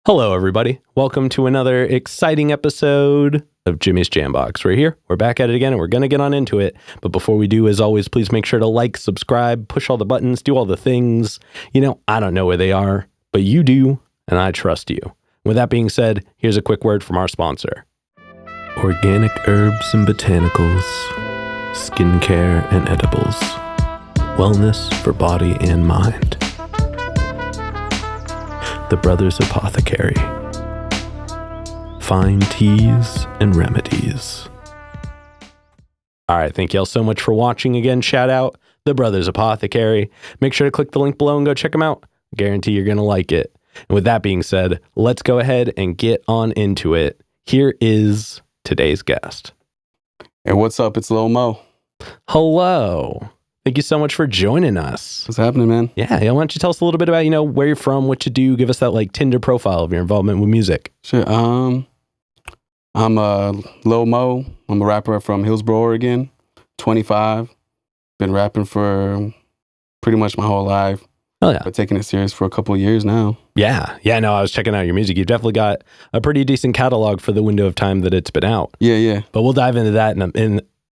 Hello, everybody. Welcome to another exciting episode of Jimmy's JamBox. We're back at it again, and we're going to get on into it. But before we do, as always, please make sure to like, subscribe, push all the buttons, do all the things. You know, I don't know where they are, but you do, and I trust you. With that being said, here's a quick word from our sponsor. Organic herbs and botanicals, skincare and edibles, wellness for body and mind. The Brothers Apothecary. Fine teas and remedies. All right, thank you all so much for watching again. Shout out The Brothers Apothecary. Make sure to click the link below and go check them out. Guarantee you're going to like it. And with that being said, let's go ahead and get on into it. Here is today's guest. Hey, what's up? It's LILXMO. Hello. Thank you so much for joining us. What's happening, man? Yeah, why don't you tell us a little bit about, where you're from, what you do, give us that like Tinder profile of your involvement with music. Sure. I'm LILXMO. I'm a rapper from Hillsboro, Oregon, 25. Been rapping for pretty much my whole life. Oh yeah. But taking it serious for a couple of years now. Yeah, no, I was checking out your music. You've definitely got a pretty decent catalog for the window of time that it's been out. Yeah. But we'll dive into that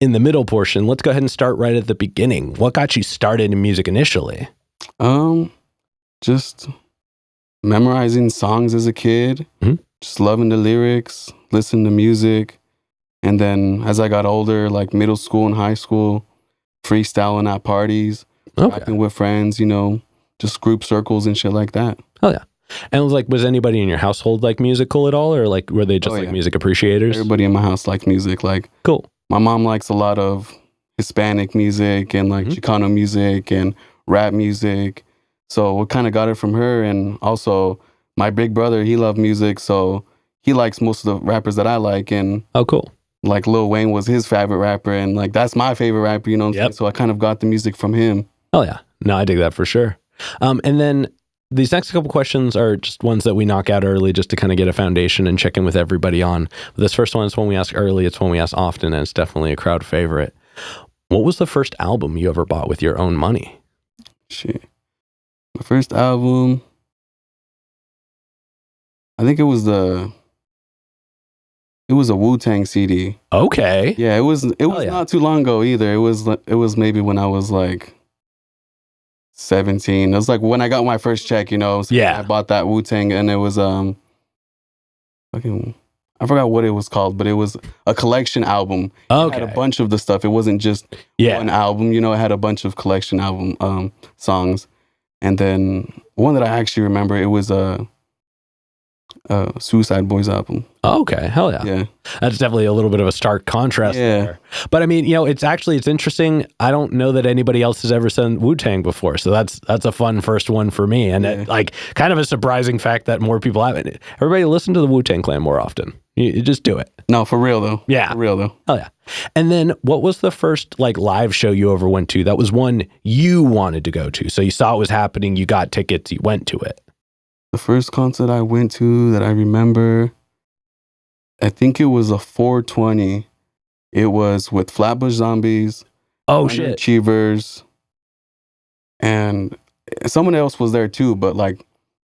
in the middle portion. Let's go ahead and start right at the beginning. What got you started in music initially? Just memorizing songs as a kid, just loving the lyrics, listening to music. And then as I got older, like middle school and high school, freestyling at parties, rapping with friends, just group circles and shit like that. Oh yeah. And was anybody in your household like musical at all, or like were they just music appreciators? Everybody in my house liked music. Like cool. My mom likes a lot of Hispanic music and like Chicano music and rap music. So we kind of got it from her. And also my big brother, he loved music. So he likes most of the rappers that I like. And oh, cool. Like Lil Wayne was his favorite rapper. And like, that's my favorite rapper, you know what I'm saying? So I kind of got the music from him. Oh yeah. No, I dig that for sure. And then these next couple questions are just ones that we knock out early just to kind of get a foundation and check in with everybody on. But this first one is one we ask early. It's one we ask often, and it's definitely a crowd favorite. What was the first album you ever bought with your own money? Shit. My first album, I think it was a Wu-Tang CD. Okay. Yeah, it was not too long ago either. It was maybe when I was like 17. It was like when I got my first check, So I bought that Wu-Tang, and it was I forgot what it was called, but it was a collection album. Okay. It had a bunch of the stuff. It wasn't just one album, it had a bunch of collection album songs. And then one that I actually remember, it was a Suicide Boys album. Oh, okay. Hell yeah. Yeah. That's definitely a little bit of a stark contrast there. But I mean, it's interesting. I don't know that anybody else has ever sung Wu-Tang before. So that's a fun first one for me. And it, kind of a surprising fact that more people haven't. Everybody listen to the Wu-Tang Clan more often. You just do it. No, for real though. Yeah. For real though. Oh yeah. And then what was the first live show you ever went to? That was one you wanted to go to. So you saw it was happening. You got tickets. You went to it. The first concert I went to that I remember, I think it was a 420. It was with Flatbush Zombies. Oh, shit. Achievers. And someone else was there too, but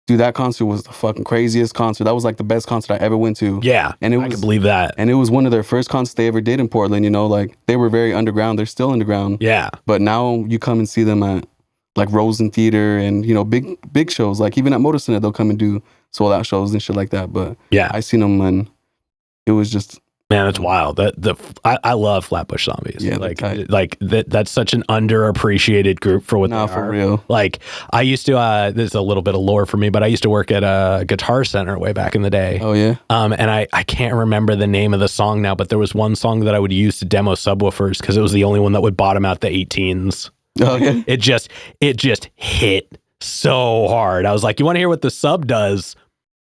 dude, that concert was the fucking craziest concert. That was the best concert I ever went to. Yeah, and I can believe that. And it was one of their first concerts they ever did in Portland, they were very underground. They're still underground. Yeah. But now you come and see them at Rosen Theater and, big shows. Even at Motor Center, they'll come and do sold out shows and shit like that. But yeah, I seen them and it was just... Man, that's wild. I love Flatbush Zombies. Yeah, that's such an underappreciated group for what they are. For real. I used to, this is a little bit of lore for me, but I used to work at a Guitar Center way back in the day. Oh yeah. And I can't remember the name of the song now, but there was one song that I would use to demo subwoofers because it was the only one that would bottom out the 18s. Oh yeah. It just hit so hard. I was like, you want to hear what the sub does?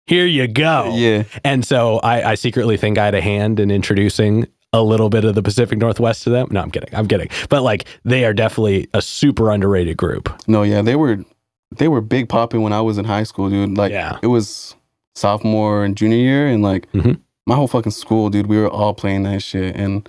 Here you go. Yeah. And so I secretly think I had a hand in introducing a little bit of the Pacific Northwest to them. No, I'm kidding. But like, they are definitely a super underrated group. No, yeah, they were big popping when I was in high school, dude. Like, it was sophomore and junior year, and like my whole fucking school, dude, we were all playing that shit, and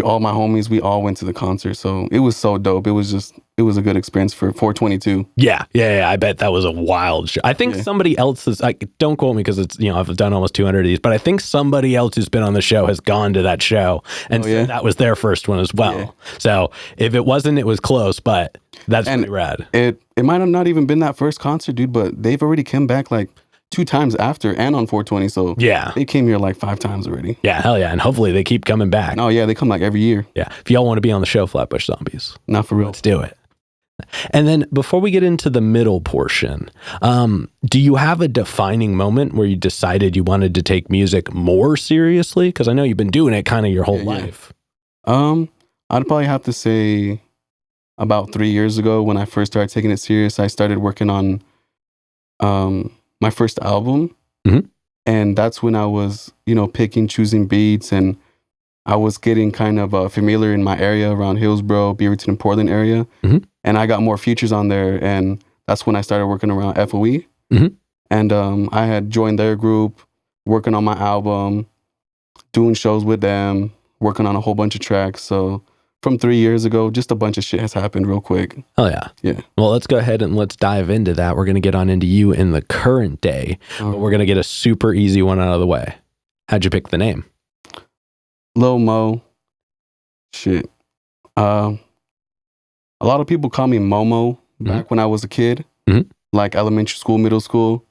all my homies, we all went to the concert, so it was so dope. It was a good experience for 422. Yeah. I bet that was a wild show. I think somebody else is, like, don't quote me because it's, you know, I've done almost 200 of these, but I think somebody else who's been on the show has gone to that show, and so that was their first one as well. Yeah. So if it wasn't, it was close, but that's pretty rad. It might have not even been that first concert, dude, but they've already come back like 2 times after and on 420. So they came here like 5 times already. Yeah, hell yeah. And hopefully they keep coming back. Oh yeah, they come like every year. Yeah. If y'all want to be on the show, Flatbush Zombies. Not for real. Let's do it. And then before we get into the middle portion, do you have a defining moment where you decided you wanted to take music more seriously? Because I know you've been doing it kind of your whole life. I'd probably have to say about 3 years ago when I first started taking it serious. I started working on my first album, and that's when I was, you know, choosing beats, and I was getting kind of familiar in my area around Hillsboro, Beaverton, and Portland area, and I got more features on there, and that's when I started working around FOE, and I had joined their group, working on my album, doing shows with them, working on a whole bunch of tracks. So from 3 years ago, just a bunch of shit has happened real quick. Oh, yeah. Yeah. Well, let's go ahead and let's dive into that. We're going to get on into you in the current day, but we're going to get a super easy one out of the way. How'd you pick the name? LILXMO. Shit. A lot of people call me Momo back when I was a kid, like elementary school, middle school.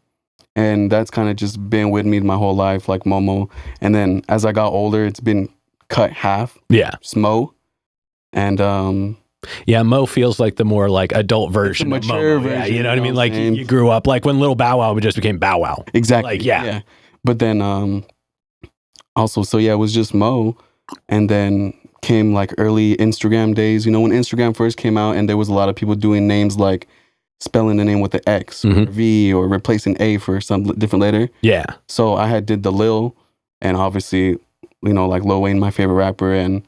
And that's kind of just been with me my whole life, like Momo. And then as I got older, it's been cut half. Yeah. Smo. And Mo feels like the more like adult version of Momo. Version, yeah, you know what I mean? Like you grew up like when Little Bow Wow just became Bow Wow. Exactly. Like yeah. But then also, so yeah, it was just Mo, and then came like early Instagram days. You know, when Instagram first came out, and there was a lot of people doing names like spelling the name with the X or V or replacing A for some different letter. Yeah. So I did the Lil, and obviously, you know, like Lil Wayne, my favorite rapper, and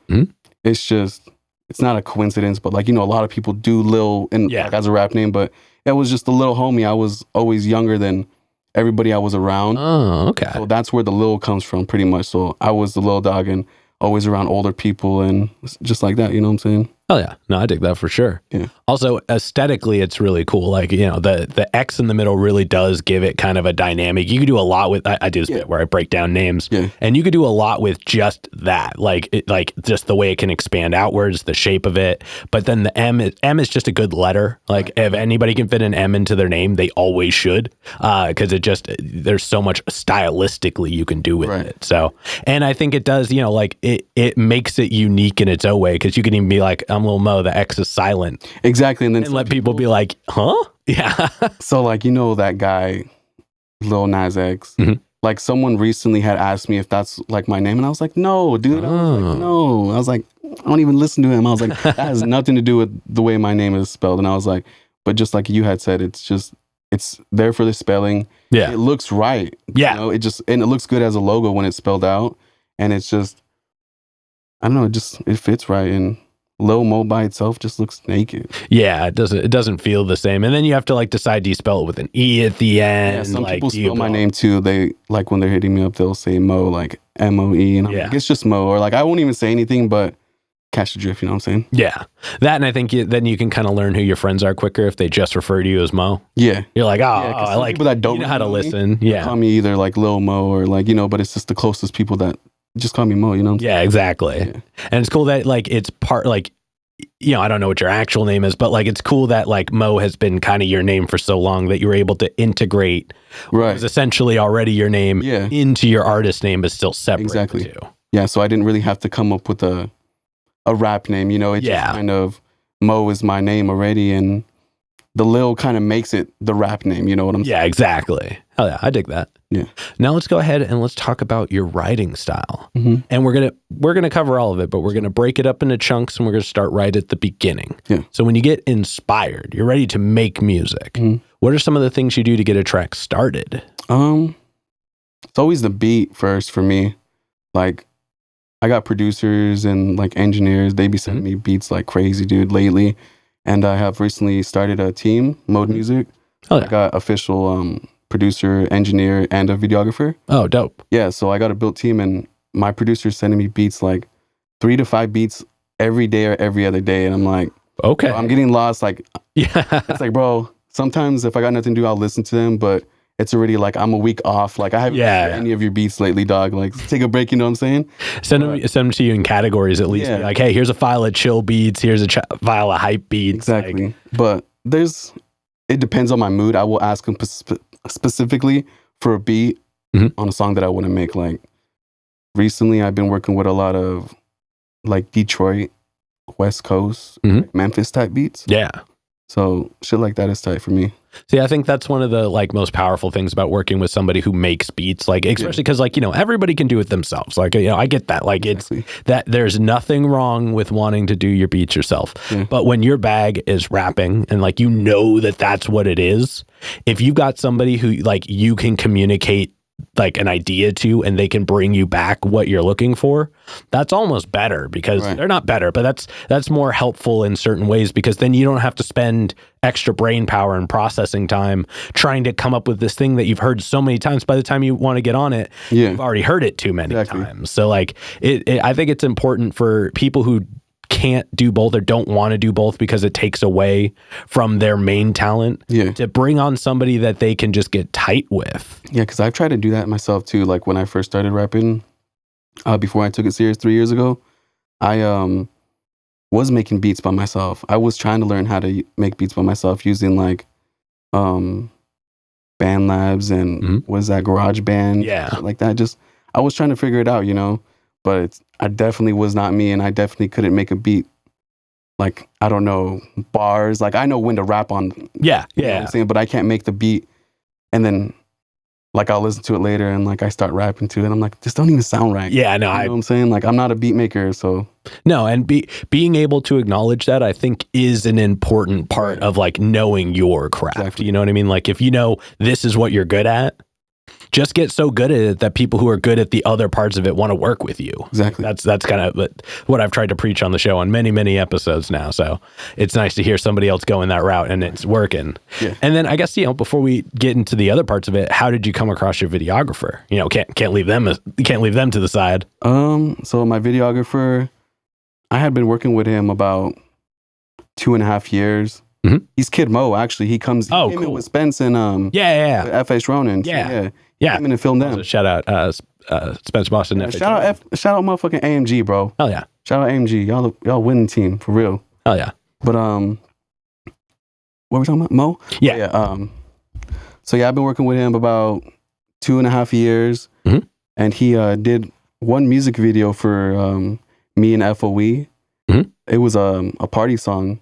it's not a coincidence, but like, you know, a lot of people do Lil like, as a rap name, but it was just a little homie. I was always younger than everybody I was around. Oh, okay. So that's where the Lil comes from pretty much. So I was the Lil dog and always around older people and just like that, you know what I'm saying? Oh yeah, no, I dig that for sure. Yeah. Also, aesthetically, it's really cool. Like, you know, the X in the middle really does give it kind of a dynamic. You could do a lot with. I do this bit where I break down names, and you could do a lot with just that. Like, like just the way it can expand outwards, the shape of it. But then the M is just a good letter. Like, if anybody can fit an M into their name, they always should, because it just there's so much stylistically you can do with it. So, and I think it does. You know, like it makes it unique in its own way, because you can even be like, I'm Lil Mo, the X is silent. Exactly. And then let people be like, huh? Yeah. So like, you know, that guy, Lil Nas X, like someone recently had asked me if that's like my name. And I was like, no, dude. I was like, no. I was like, I don't even listen to him. I was like, that has nothing to do with the way my name is spelled. And I was like, but just like you had said, it's there for the spelling. Yeah. It looks right. Yeah. You know, and it looks good as a logo when it's spelled out. And it's just, I don't know, it fits right. And Lil Mo by itself just looks naked. Yeah, it doesn't feel the same. And then you have to like decide, do you spell it with an E at the end? Yeah, some people spell my name too. They like when they're hitting me up, they'll say Mo, like M-O-E, and I'm like, it's just Mo. Or like I won't even say anything, but catch the drift, you know what I'm saying? Yeah. That, and I think then you can kind of learn who your friends are quicker if they just refer to you as Mo. Yeah. You're like, I like people that don't know how to listen. Yeah. Call me either like Lil Mo or like, you know, but it's just the closest people that just call me Mo, you know what I'm saying? Yeah, exactly. Yeah. And it's cool that like it's part like, you know, I don't know what your actual name is, but like it's cool that like Mo has been kind of your name for so long that you were able to integrate what was essentially already your name into your artist name, but still separate. Exactly. The two. Yeah, so I didn't really have to come up with a rap name, you know, it just kind of, Mo is my name already, and the Lil kind of makes it the rap name, you know what I'm saying? Yeah, exactly. Hell yeah, I dig that. Yeah. Now let's go ahead and let's talk about your writing style. And we're gonna cover all of it, but we're gonna break it up into chunks, and we're gonna start right at the beginning. Yeah. So when you get inspired, you're ready to make music. What are some of the things you do to get a track started? It's always the beat first for me. Like I got producers and like engineers. They be sending me beats like crazy, dude, lately. And I have recently started a team, Mode Music. Oh, yeah. I got official producer, engineer, and a videographer. Oh, dope. Yeah, so I got a built team, and my producer's sending me beats like 3 to 5 beats every day or every other day. And I'm like, okay, bro, I'm getting lost. Like, yeah, it's like, bro, sometimes if I got nothing to do, I'll listen to them, but it's already like I'm a week off. Like, I haven't listened to any of your beats lately, dog. Like, take a break, you know what I'm saying? Send them to you in categories at least. Yeah. Be like, hey, here's a file of chill beats. Here's a file of hype beats. Exactly. Like, but it depends on my mood. I will ask them specifically for a beat on a song that I want to make. Like, recently, I've been working with a lot of like Detroit, West Coast, like Memphis type beats. Yeah. So shit like that is tight for me. See, I think that's one of the like most powerful things about working with somebody who makes beats, like especially because like, you know, everybody can do it themselves. Like, you know, I get that. Like it's that there's nothing wrong with wanting to do your beats yourself. Yeah. But when your bag is rapping and like, you know, that that's what it is, if you've got somebody who like you can communicate like an idea to and they can bring you back what you're looking for, that's almost better because they're not better, but that's more helpful in certain ways because then you don't have to spend extra brain power and processing time trying to come up with this thing that you've heard so many times. By the time you want to get on it, you've already heard it too many times. So like I think it's important for people who can't do both or don't want to do both because it takes away from their main talent to bring on somebody that they can just get tight with. Yeah, because I've tried to do that myself too. Like when I first started rapping, before I took it serious 3 years ago, I was making beats by myself. I was trying to learn how to make beats by myself using like BandLabs and what is that, GarageBand? Shit like that. Just I was trying to figure it out, you know. But I definitely was not me, and I definitely couldn't make a beat. Like, I don't know, bars. Like, I know when to rap on. You know what I'm saying? But I can't make the beat. And then, like, I'll listen to it later, and, like, I start rapping to it. I'm like, this don't even sound right. Yeah, no. You know what I'm saying? Like, I'm not a beat maker, so. No, and being able to acknowledge that, I think, is an important part of, like, knowing your craft. Exactly. You know what I mean? Like, if you know this is what you're good at, just get so good at it that people who are good at the other parts of it want to work with you. Exactly. That's kind of what I've tried to preach on the show on many, many episodes now. So it's nice to hear somebody else going that route and it's working. Yeah. And then I guess, you know, before we get into the other parts of it, how did you come across your videographer? You know, can't leave them to the side. So my videographer, I had been working with him about 2.5 years. He's Kid Mo, actually. He came in with Spence and F.A. Ronin. Yeah. Came in and filmed them. Also, shout out Spence Boston. Shout out motherfucking AMG, bro. Hell yeah. Shout out AMG. Y'all winning team for real. Hell yeah. But what were we talking about? Mo? Yeah. So yeah, I've been working with him about 2.5 years, and he did one music video for me and FOE. It was a party song.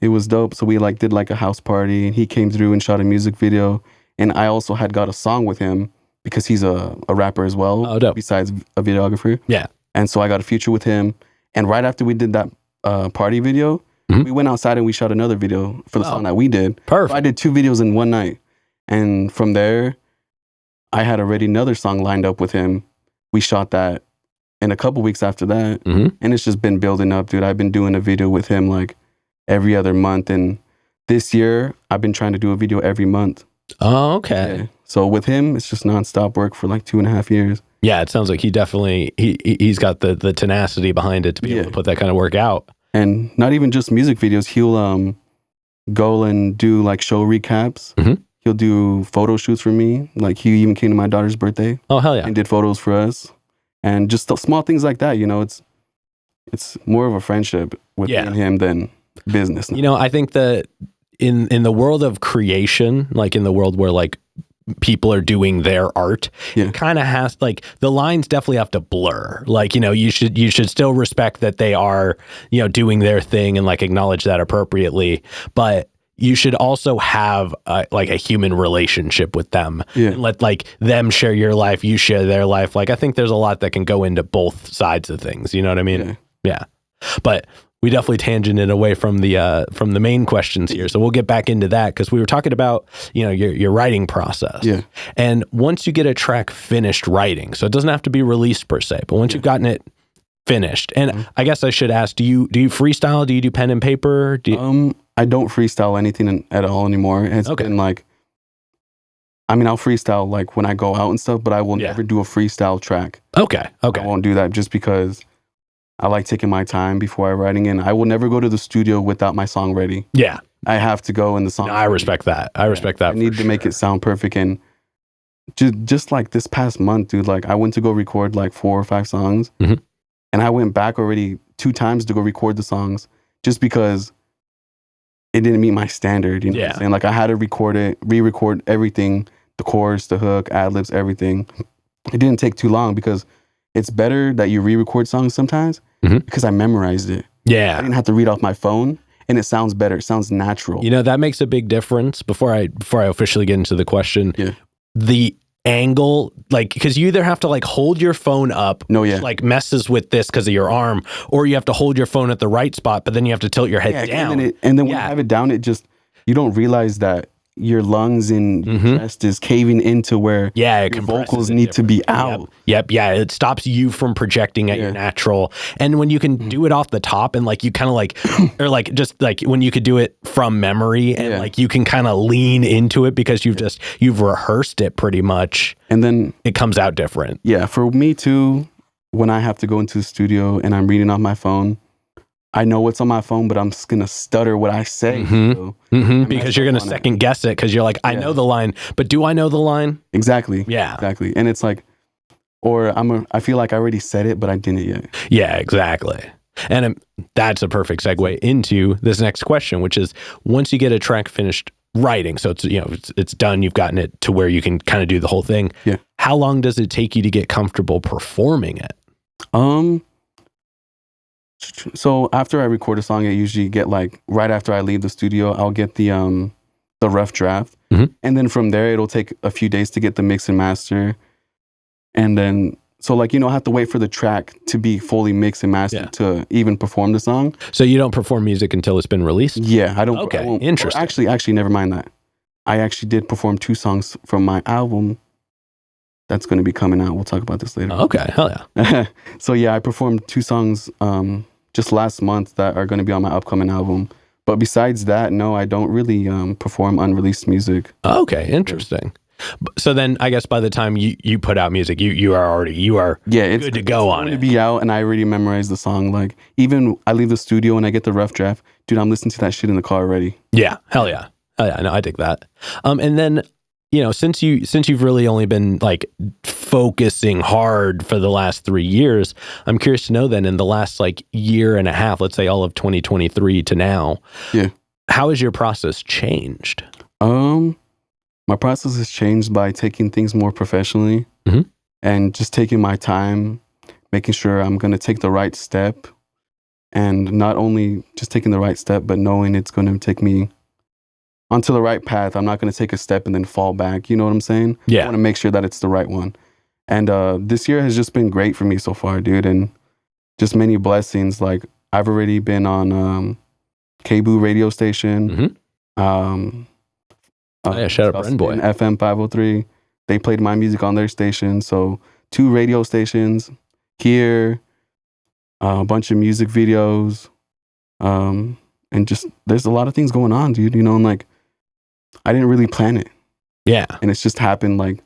It was dope. So we like did like a house party, and he came through and shot a music video. And I also had got a song with him because he's a rapper as well. Oh, dope. Besides a videographer. Yeah. And so I got a feature with him. And right after we did that party video, we went outside and we shot another video for the song that we did. Perfect. So I did 2 videos in one night. And from there, I had already another song lined up with him. We shot that in a couple weeks after that. And it's just been building up, dude. I've been doing a video with him like every other month. And this year, I've been trying to do a video every month. Oh, okay. Yeah. So with him, it's just nonstop work for like 2.5 years. Yeah, it sounds like he definitely, he's got the tenacity behind it to be able to put that kind of work out. And not even just music videos. He'll go and do like show recaps. He'll do photo shoots for me. Like he even came to my daughter's birthday. Oh, hell yeah. And did photos for us. And just small things like that, you know, it's more of a friendship with me and him than business now. You know, I think that in the world of creation, like in the world where like people are doing their art, it kind of has like the lines definitely have to blur. Like, you know, you should still respect that they are, you know, doing their thing and like acknowledge that appropriately. But you should also have like a human relationship with them and let like them share your life, you share their life. Like, I think there's a lot that can go into both sides of things. You know what I mean? Yeah. But we definitely tangented away from the main questions here. So we'll get back into that because we were talking about, you know, your writing process. Yeah. And once you get a track finished writing, so it doesn't have to be released per se, but once you've gotten it finished. And I guess I should ask, do you freestyle? Do you do pen and paper? I don't freestyle anything at all anymore. It's been like, I mean, I'll freestyle like when I go out and stuff, but I will never do a freestyle track. Okay. I won't do that just because I like taking my time before I writing in. I will never go to the studio without my song ready. Yeah. I have to go in the song. No, I respect that. I respect that. I need to make it sound perfect. And just like this past month, dude, like I went to go record like 4 or 5 songs, and I went back already 2 times to go record the songs just because it didn't meet my standard. You know what I'm saying? Like I had to record it, re-record everything, the chorus, the hook, ad-libs, everything. It didn't take too long because it's better that you re-record songs sometimes because I memorized it. Yeah. I didn't have to read off my phone. And it sounds better. It sounds natural. You know, that makes a big difference. Before I officially get into the question, the angle, like, because you either have to like hold your phone up, which like messes with this because of your arm, or you have to hold your phone at the right spot, but then you have to tilt your head down. And then when you have it down, you don't realize that your lungs and your chest is caving into where your vocals need to be out. Yep. Yeah. It stops you from projecting at your natural. And when you can do it off the top and like you kind of like, or like just like when you could do it from memory and like you can kind of lean into it because you've rehearsed it pretty much. And then it comes out different. Yeah. For me too, when I have to go into the studio and I'm reading off my phone, I know what's on my phone, but I'm just going to stutter what I say. Because you're going to second guess it because you're like, I know the line, but do I know the line? Exactly. Yeah. Exactly. And it's like, or I feel like I already said it, but I didn't yet. Yeah, exactly. And that's a perfect segue into this next question, which is once you get a track finished writing, so it's done, you've gotten it to where you can kind of do the whole thing. Yeah. How long does it take you to get comfortable performing it? So after I record a song, I usually get like right after I leave the studio, I'll get the rough draft, and then from there it'll take a few days to get the mix and master, and then so like I have to wait for the track to be fully mixed and mastered to even perform the song. So you don't perform music until it's been released? Yeah, I don't. Okay, I won't, interesting. Actually, never mind that. I actually did perform 2 songs from my album that's going to be coming out. We'll talk about this later. Okay, hell yeah. So yeah, I performed 2 songs just last month that are going to be on my upcoming album. But besides that, no, I don't really perform unreleased music. Okay, interesting. So then I guess by the time you put out music, you are it's good to go on it. To be out and I already memorized the song. Like even I leave the studio and I get the rough draft, dude, I'm listening to that shit in the car already. Yeah, hell yeah. Hell yeah, no, I dig that. And then since you've really only been like focusing hard for the last 3 years, I'm curious to know then in the last like year and a half, let's say all of 2023 to now, how has your process changed? My process has changed by taking things more professionally and just taking my time, making sure I'm going to take the right step, and not only just taking the right step, but knowing it's going to take me onto the right path. I'm not going to take a step and then fall back. You know what I'm saying? Yeah. I want to make sure that it's the right one. And this year has just been great for me so far, dude. And just many blessings. Like I've already been on KBOO radio station. Shout out Bren Boy. FM 503. They played my music on their station. So 2 radio stations here, a bunch of music videos. And just, there's a lot of things going on, dude. And like, I didn't really plan it. Yeah. And it's just happened. Like,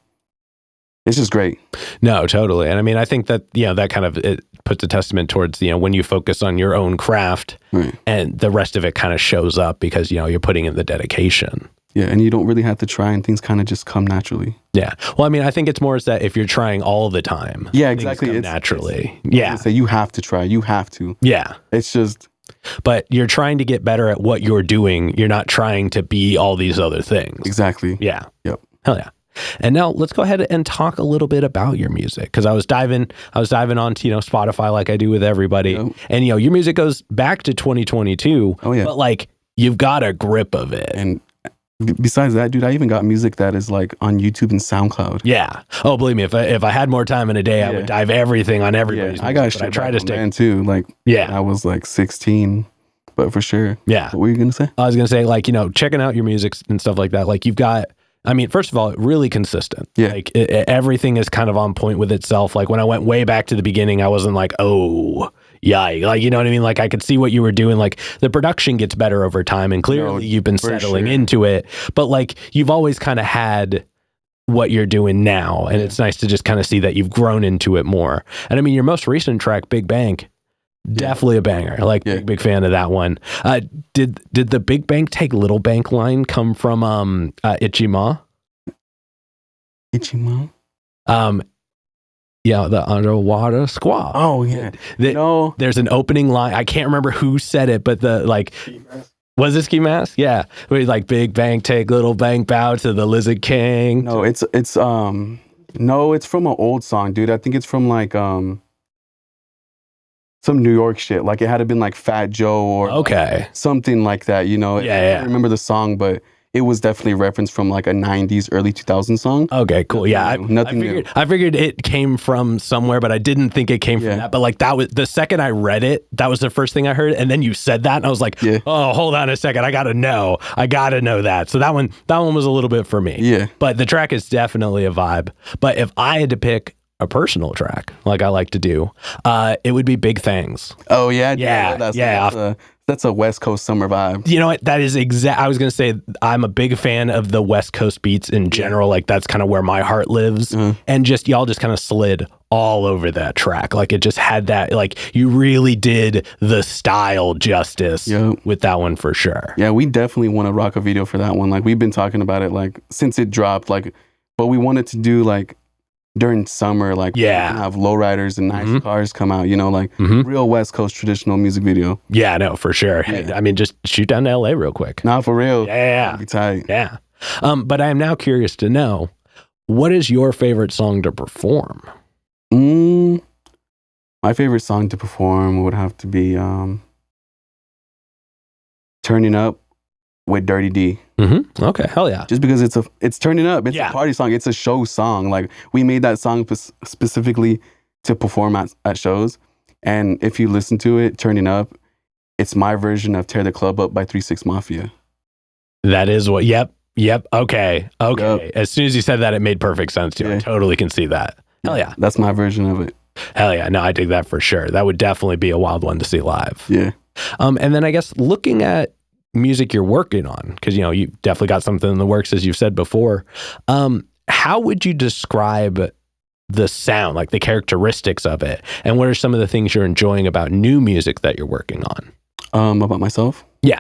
it's just great. No, totally. And I mean, I think that, that kind of, it puts a testament towards, when you focus on your own craft and the rest of it kind of shows up because, you're putting in the dedication. Yeah. And you don't really have to try and things kind of just come naturally. Yeah. Well, I mean, I think it's more is that if you're trying all the time. Yeah, exactly. It's naturally. Yeah. So you have to try. You have to. Yeah. It's just. But you're trying to get better at what you're doing. You're not trying to be all these other things. Exactly. Yeah. Yep. Hell yeah. And now let's go ahead and talk a little bit about your music, because I was diving onto Spotify like I do with everybody, and your music goes back to 2022. Oh yeah. But like you've got a grip of it. And besides that, dude, I even got music that is like on YouTube and SoundCloud. Yeah. Oh, believe me, if I had more time in a day, I would dive everything on everybody's. Yeah. I got shit. I try to stick man too. Like I was like 16, but for sure. Yeah. What were you gonna say? I was gonna say checking out your music and stuff like that. Like you've got I mean, first of all, really consistent. Yeah. Like everything is kind of on point with itself. Like when I went way back to the beginning, I wasn't like, oh, yikes. Like, you know what I mean? Like I could see what you were doing. Like the production gets better over time and clearly you've been settling into it. But like you've always kind of had what you're doing now. And it's nice to just kind of see that you've grown into it more. And I mean, your most recent track, Big Bank, definitely a banger. Like big fan of that one. Did the Big Bank Take Little Bank line come from Itchy Ma? Itchy Ma? Yeah, the underwater squaw. Oh yeah. There's an opening line. I can't remember who said it, but the like was it Ski Mask? Yeah. Where he's like, Big Bank take Little Bank bow to the Lizard King. No, it's from an old song, dude. I think it's from like some New York shit. Like it had to been like Fat Joe or like something like that, you know? I don't remember the song, but it was definitely a reference from like a 90s, early 2000s song. Okay, cool. Nothing new. I figured it came from somewhere, but I didn't think it came from that. But like that was the second I read it, that was the first thing I heard. And then you said that and I was like, oh, hold on a second. I gotta know that. So that one was a little bit for me. Yeah. But the track is definitely a vibe. But if I had to pick a personal track, like I like to do, it would be Big Things. Oh yeah. That's a West Coast summer vibe. You know what? That is I was going to say, I'm a big fan of the West Coast beats in general. Like that's kind of where my heart lives. And y'all just kind of slid all over that track. Like it just had that, like you really did the style justice with that one for sure. Yeah, we definitely want to rock a video for that one. Like we've been talking about it like since it dropped, like, but we wanted to do like during summer, like we can have lowriders and nice cars come out, you know, like real West Coast traditional music video. Yeah, no, for sure. Yeah. I mean, just shoot down to LA real quick. Nah, for real. Yeah. That'd be tight. Yeah. But I am now curious to know, what is your favorite song to perform? My favorite song to perform would have to be Turning Up with Dirty D. Okay, hell yeah. Just because it's turning up. It's a party song. It's a show song. Like we made that song specifically to perform at shows. And if you listen to it, Turning Up, it's my version of Tear the Club Up by 3 6 Mafia. That is what, yep. Okay. Yep. As soon as you said that, it made perfect sense to you. I totally can see that. Hell yeah. That's my version of it. Hell yeah. No, I dig that for sure. That would definitely be a wild one to see live. Yeah. And then I guess looking at music you're working on, because you know you definitely got something in the works, as you've said before, how would you describe the sound, like the characteristics of it, and what are some of the things you're enjoying about new music that you're working on? About myself? Yeah.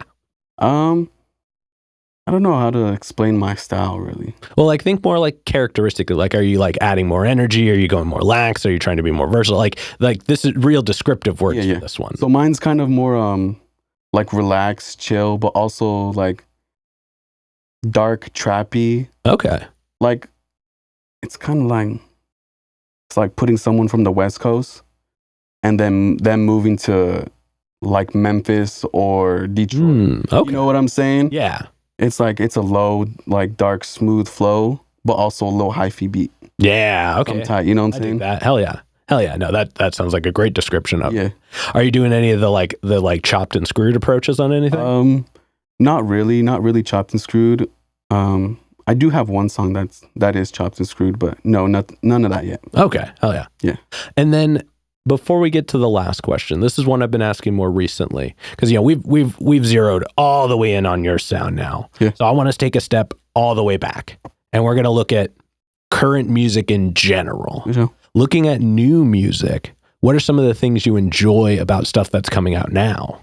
I don't know how to explain my style really. Well, like think more like characteristically, like are you like adding more energy, are you going more lax, are you trying to be more versatile, like this is real descriptive words for this one? So mine's kind of more like relaxed, chill, but also like dark, trappy. Okay. Like it's kind of like it's like putting someone from the West Coast and then them moving to like Memphis or Detroit. Okay. You know what I'm saying? Yeah. It's like it's a low, like dark, smooth flow, but also a low hyphy beat. Yeah. Okay. I'm tight. You know what I'm saying? That. Hell yeah. Hell yeah. No, that sounds like a great description of it. Yeah. Are you doing any of the chopped and screwed approaches on anything? Not really chopped and screwed. I do have one song that is chopped and screwed, but no, none of that yet. Okay. Hell yeah. Yeah. And then before we get to the last question, this is one I've been asking more recently because, you know, we've zeroed all the way in on your sound now. Yeah. So I want us to take a step all the way back and we're going to look at current music in general. Yeah. Looking at new music, what are some of the things you enjoy about stuff that's coming out now?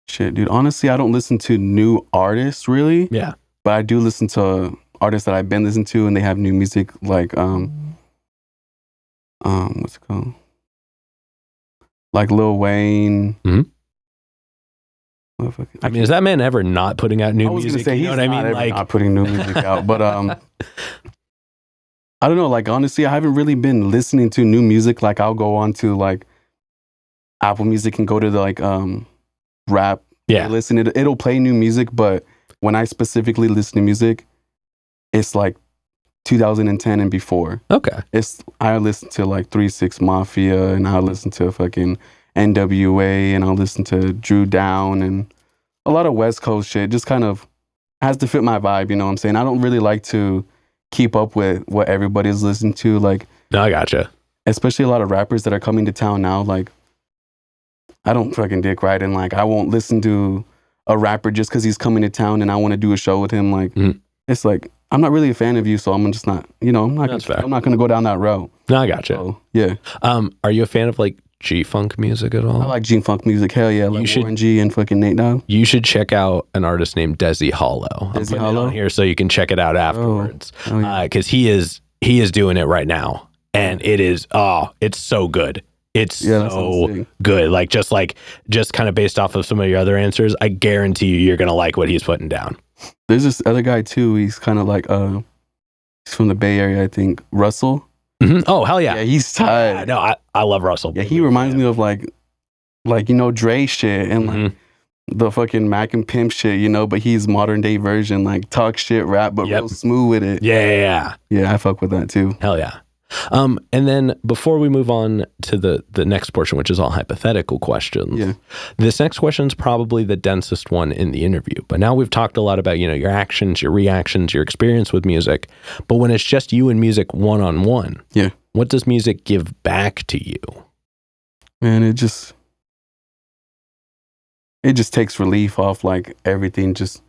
Shit, dude. Honestly, I don't listen to new artists really. Yeah. But I do listen to artists that I've been listening to and they have new music like, what's it called? Like Lil Wayne. I mean, is that man ever not putting out new music? Say, you know what I mean? Like not putting new music out, but I don't know. Like honestly, I haven't really been listening to new music. Like I'll go on to like Apple Music and go to the like rap. Yeah. Listen, it'll play new music, but when I specifically listen to music, it's like 2010 and before. Okay. I listen to like 3 6 Mafia and I listen to fucking NWA and I'll listen to Drew Down and a lot of West Coast shit. Just kind of has to fit my vibe, you know what I'm saying? I don't really like to keep up with what everybody's listening to. Like, No, I gotcha. especially a lot of rappers that are coming to town now. Like, I don't fucking dick ride, and like I won't listen to a rapper just because he's coming to town and I want to do a show with him. Like, it's like I'm not really a fan of you, so I'm just not. You know, I'm not gonna go down that road. No, I gotcha. So, yeah. Are you a fan of like G-funk music at all? I like G-funk music. Hell yeah, like Warren G and fucking Nate Dogg. You should check out an artist named Desi Hollow. I'm putting it on here so you can check it out afterwards. Because he is doing it right now, and it is it's so good. It's so good. Like just kind of based off of some of your other answers, I guarantee you're gonna like what he's putting down. There's this other guy too. He's kind of like he's from the Bay Area, I think. Russell. Mm-hmm. Oh hell yeah! Yeah, he's tight. No, I love Russell. Yeah, he reminds me of like you know Dre shit and like the fucking Mac and Pimp shit, you know. But he's modern day version, like talk shit, rap, but real smooth with it. Yeah. I fuck with that too. Hell yeah. And then before we move on to the next portion, which is all hypothetical questions, this next question is probably the densest one in the interview. But now we've talked a lot about, you know, your actions, your reactions, your experience with music. But when it's just you and music one-on-one, what does music give back to you? Man, it just takes relief off like everything. Just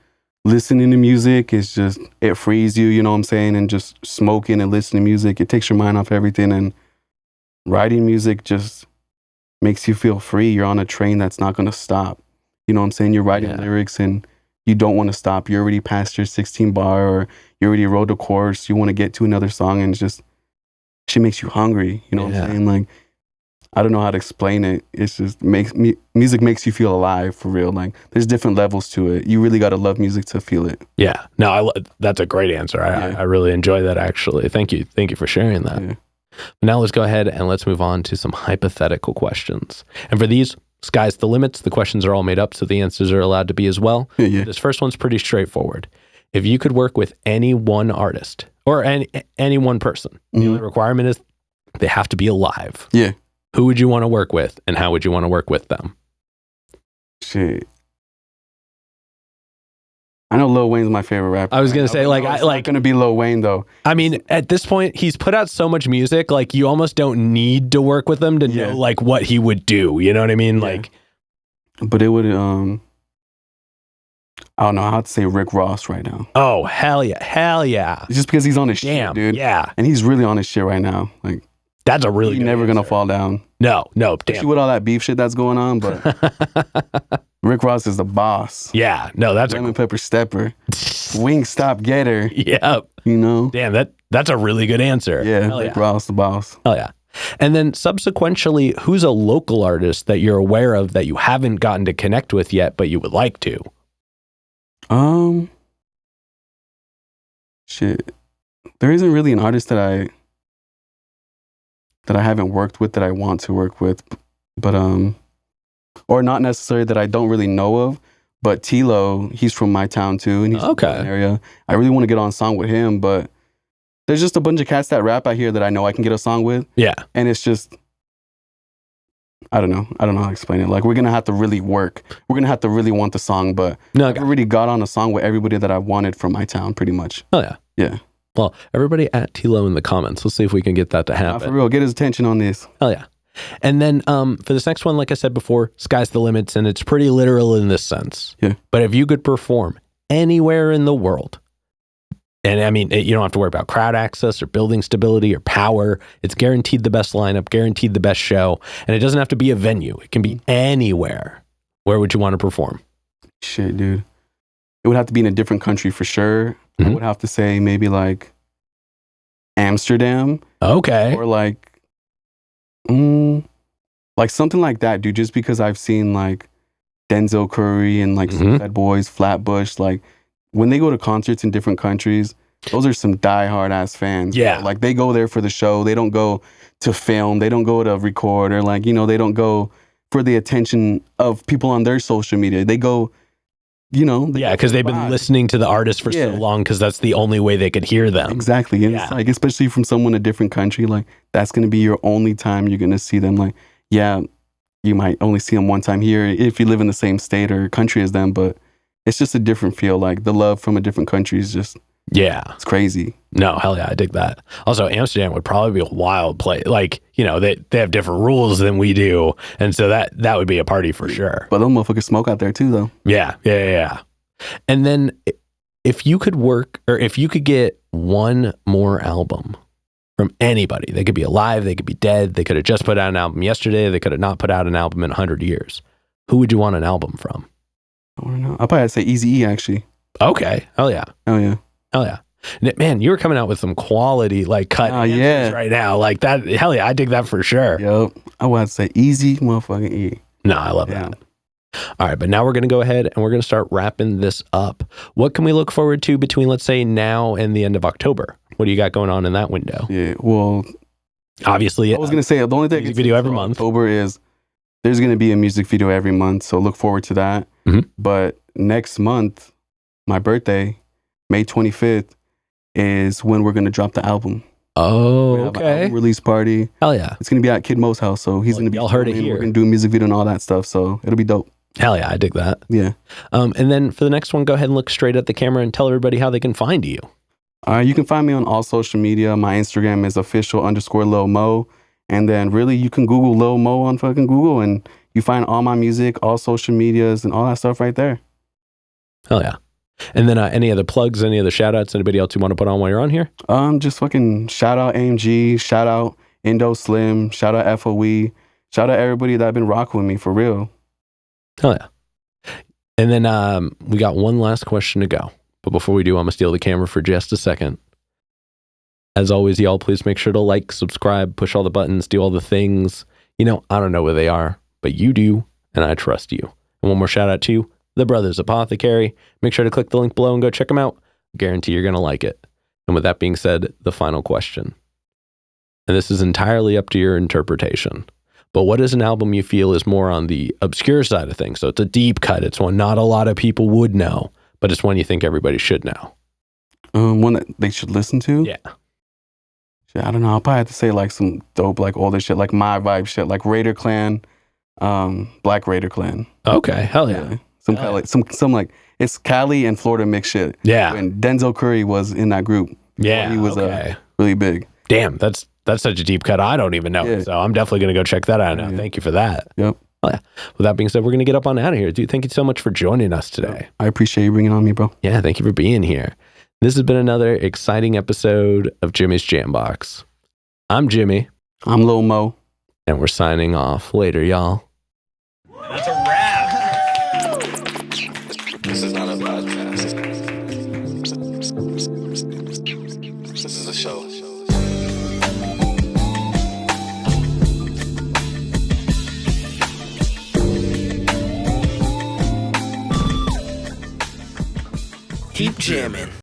listening to music is just, it frees you, you know what I'm saying? And just smoking and listening to music, it takes your mind off everything. And writing music just makes you feel free. You're on a train that's not going to stop. You know what I'm saying? You're writing lyrics and you don't want to stop. You're already past your 16 bar or you already wrote the chorus. You want to get to another song and just, shit makes you hungry. You know what I'm saying? Like, I don't know how to explain it. It's just music makes you feel alive for real. Like there's different levels to it. You really got to love music to feel it. Yeah. No, that's a great answer. I really enjoy that actually. Thank you for sharing that. Yeah. Now let's go ahead and let's move on to some hypothetical questions. And for these, sky's the limits. The questions are all made up, so the answers are allowed to be as well. This first one's pretty straightforward. If you could work with any one artist or any one person, the only requirement is they have to be alive. Yeah. Who would you want to work with, and how would you want to work with them? Shit. I know Lil Wayne's my favorite rapper. I was gonna say, like, it's not gonna be Lil Wayne though. I mean, at this point, he's put out so much music, like you almost don't need to work with him to know like what he would do. You know what I mean? Like, but it would. I don't know how to say Rick Ross right now. Oh hell yeah! Just because he's on his shit, dude. Yeah, and he's really on his shit right now. Like. That's a really He's never going to fall down. No. Especially with all that beef shit that's going on, but Rick Ross is the boss. Yeah. No, that's Lemon Pepper Stepper. Wing Stop Getter. Yep. You know? Damn, that's a really good answer. Yeah, Rick Ross the boss. Hell yeah. And then subsequently, who's a local artist that you're aware of that you haven't gotten to connect with yet, but you would like to? Shit. There isn't really an artist that I haven't worked with that I want to work with, but or not necessarily that I don't really know of, but Tilo, he's from my town too, and he's from an area. I really want to get on a song with him, but there's just a bunch of cats that rap out here that I know I can get a song with. Yeah. And it's just, I don't know how to explain it. Like we're gonna have to really work. We're gonna have to really want the song, but I've already got on a song with everybody that I wanted from my town pretty much. Oh yeah. Yeah. Well, everybody at Tilo in the comments. Let's see if we can get that to happen. For real, get his attention on this. Hell yeah. And then for this next one, like I said before, sky's the limits, and it's pretty literal in this sense. Yeah. But if you could perform anywhere in the world, and I mean, you don't have to worry about crowd access or building stability or power. It's guaranteed the best lineup, guaranteed the best show. And it doesn't have to be a venue. It can be anywhere. Where would you want to perform? Shit, dude. It would have to be in a different country for sure. I would have to say maybe like Amsterdam. Okay. Or like something like that, dude. Just because I've seen like Denzel Curry and like Suicide Boys, Flatbush, like when they go to concerts in different countries, those are some diehard ass fans. Yeah. Bro. Like they go there for the show. They don't go to film. They don't go to record or like, you know, they don't go for the attention of people on their social media. They go, you know. Because they've been listening to the artist for so long because that's the only way they could hear them. Exactly. And it's like, especially from someone in a different country, like that's going to be your only time you're going to see them. Like, yeah, you might only see them one time here if you live in the same state or country as them, but it's just a different feel. Like the love from a different country is just, it's crazy. No, hell yeah, I dig that. Also, Amsterdam would probably be a wild place. Like, you know, they have different rules than we do. And so that would be a party for sure. But those motherfuckers smoke out there too, though. Yeah. And then if you could get one more album from anybody, they could be alive, they could be dead, they could have just put out an album yesterday, they could have not put out an album in 100 years. Who would you want an album from? I don't know. I'll probably say Eazy-E, actually. Okay. Hell yeah. Man, you were coming out with some quality, like, cut answers right now. Like that. Hell yeah. I dig that for sure. Yep. I would say Easy motherfucking E. No, I love that. All right. But now we're going to go ahead and we're going to start wrapping this up. What can we look forward to between, let's say, now and the end of October? What do you got going on in that window? Yeah. Well, obviously, I was going to say the only thing music video every month. October is there's going to be a music video every month. So look forward to that. Mm-hmm. But next month, my birthday, May 25th, is when we're going to drop the album. Oh, we have an album release party. Hell yeah. It's going to be at Kid Mo's house. So he's going to be, y'all heard it here. We're going to do a music video and all that stuff. So it'll be dope. Hell yeah. I dig that. Yeah. And then for the next one, go ahead and look straight at the camera and tell everybody how they can find you. You can find me on all social media. My Instagram is official_LilMo. And then really you can Google Lil Mo on fucking Google and you find all my music, all social medias and all that stuff right there. Hell yeah. And then any other plugs, any other shout outs, anybody else you want to put on while you're on here? Just fucking shout out AMG, shout out Indo Slim, shout out FOE, shout out everybody that been rocking with me for real. Hell yeah. And then we got one last question to go. But before we do, I'm going to steal the camera for just a second. As always, y'all, please make sure to like, subscribe, push all the buttons, do all the things. You know, I don't know where they are, but you do, and I trust you. And one more shout out to you, the Brothers Apothecary. Make sure to click the link below and go check them out. Guarantee you're going to like it. And with that being said, the final question. And this is entirely up to your interpretation. But what is an album you feel is more on the obscure side of things? So it's a deep cut. It's one not a lot of people would know, but it's one you think everybody should know. One that they should listen to? Yeah. I don't know. I'll probably have to say like some dope, like older shit, like my vibe shit, like Raider Clan, Black Raider Clan. Okay, hell yeah. Some kind of like some like it's Cali and Florida mixed shit. Yeah. When Denzel Curry was in that group. Yeah. He was really big. Damn, that's such a deep cut. I don't even know. Yeah. So I'm definitely gonna go check that out now. Yeah. Thank you for that. Yep. Well, yeah. With that being said, we're gonna get up on out of here. Dude, thank you so much for joining us today. I appreciate you bringing on me, bro. Yeah, thank you for being here. This has been another exciting episode of Jimmy's JamBox. I'm Jimmy. I'm Lil Mo. And we're signing off. Later, y'all. That's a wrap. This is not a podcast. This is a show. Keep jamming.